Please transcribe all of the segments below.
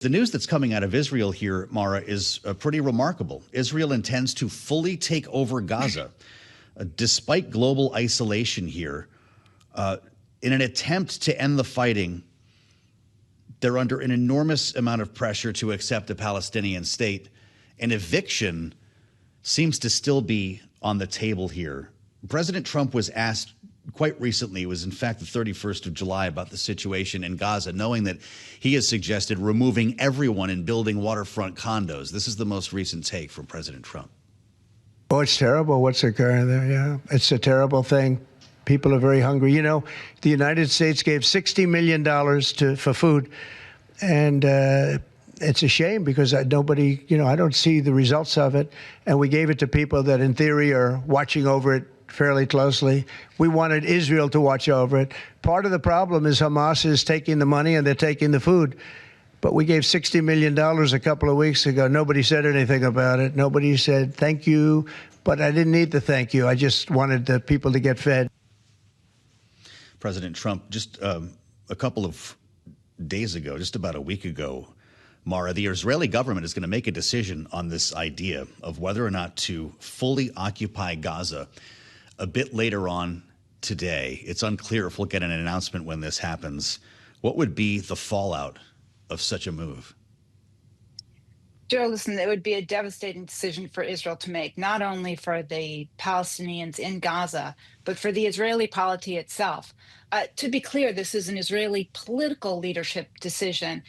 The news that's coming out of Israel here, Mara, is pretty remarkable. Israel intends to fully take over Gaza, despite global isolation here. In an attempt to end the fighting, they're under an enormous amount of pressure to accept a Palestinian state. An eviction seems to still be on the table here. President Trump was asked quite recently, it was in fact the 31st of July, about the situation in Gaza, knowing that he has suggested removing everyone and building waterfront condos. This is the most recent take from President Trump. Oh, it's terrible what's occurring there, yeah. It's a terrible thing. People are very hungry. You know, the United States gave $60 million for food, and it's a shame because nobody, I don't see the results of it. And we gave it to people that in theory are watching over it fairly closely. We wanted Israel to watch over it. Part of the problem is Hamas is taking the money and they're taking the food. But we gave $60 million a couple of weeks ago. Nobody said anything about it. Nobody said thank you. But I didn't need to thank you. I just wanted the people to get fed. President Trump, just a couple of days ago, just about a week ago, Mara, the Israeli government is going to make a decision on this idea of whether or not to fully occupy Gaza a bit later on today. It's unclear if we'll get an announcement when this happens. What would be the fallout of such a move? Joe, listen, it would be a devastating decision for Israel to make, not only for the Palestinians in Gaza, but for the Israeli polity itself. To be clear, this is an Israeli political leadership decision,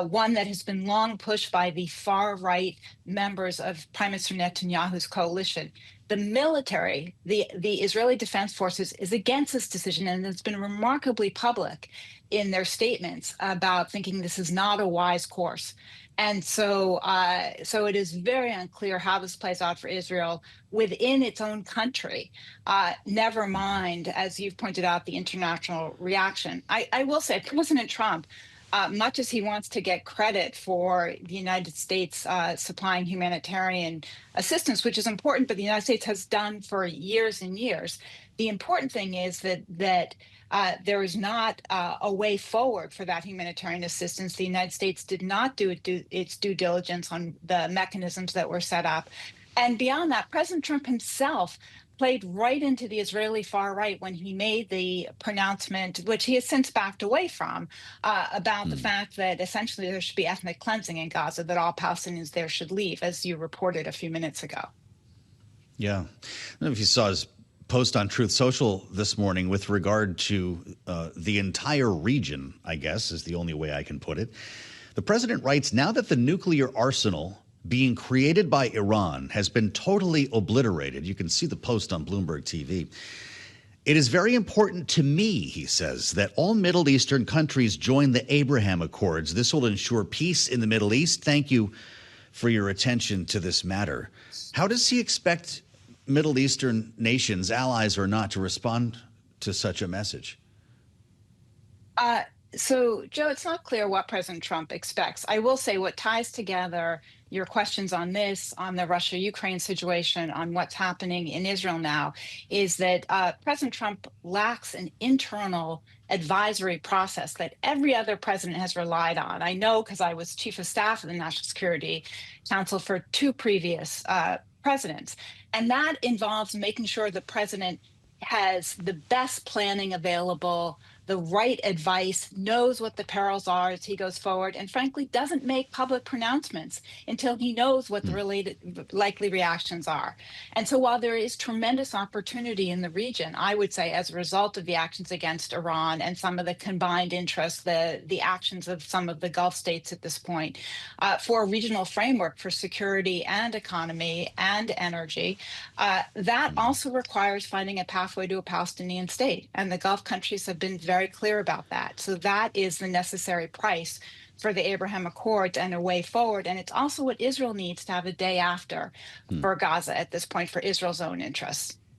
one that has been long pushed by the far-right members of Prime Minister Netanyahu's coalition. The military, the Israeli Defense Forces, is against this decision, and it's been remarkably public in their statements about thinking this is not a wise course. And so it is very unclear how this plays out for Israel within its own country, never mind, as you've pointed out, the international reaction. I will say President Trump, much as he wants to get credit for the United States supplying humanitarian assistance, which is important, but the United States has done for years and years, the important thing is that there is not a way forward for that humanitarian assistance. The United States did not do its due diligence on the mechanisms that were set up. And beyond that, President Trump himself played right into the Israeli far right when he made the pronouncement, which he has since backed away from, about the fact that essentially there should be ethnic cleansing in Gaza, that all Palestinians there should leave, as you reported a few minutes ago. Yeah. I don't know if you saw his post on Truth Social this morning with regard to the entire region, I guess, is the only way I can put it. The president writes, now that the nuclear arsenal being created by Iran has been totally obliterated. You can see the post on Bloomberg TV. It is very important to me, he says, that all Middle Eastern countries join the Abraham Accords. This will ensure peace in the Middle East. Thank you for your attention to this matter. How does he expect Middle Eastern nations, allies or not, to respond to such a message? So, Joe, it's not clear what President Trump expects. I will say what ties together your questions on this, on the Russia-Ukraine situation, on what's happening in Israel now, is that President Trump lacks an internal advisory process that every other president has relied on. I know because I was chief of staff of the National Security Council for two previous presidents. And that involves making sure the president has the best planning available, the right advice, knows what the perils are as he goes forward, and frankly, doesn't make public pronouncements until he knows what the related likely reactions are. And so while there is tremendous opportunity in the region, I would say as a result of the actions against Iran and some of the combined interests, the actions of some of the Gulf states at this point, for a regional framework for security and economy and energy, that also requires finding a pathway to a Palestinian state. And the Gulf countries have been very clear about that. So that is the necessary price for the Abraham Accords and a way forward. And it's also what Israel needs to have a day after for Gaza at this point for Israel's own interests.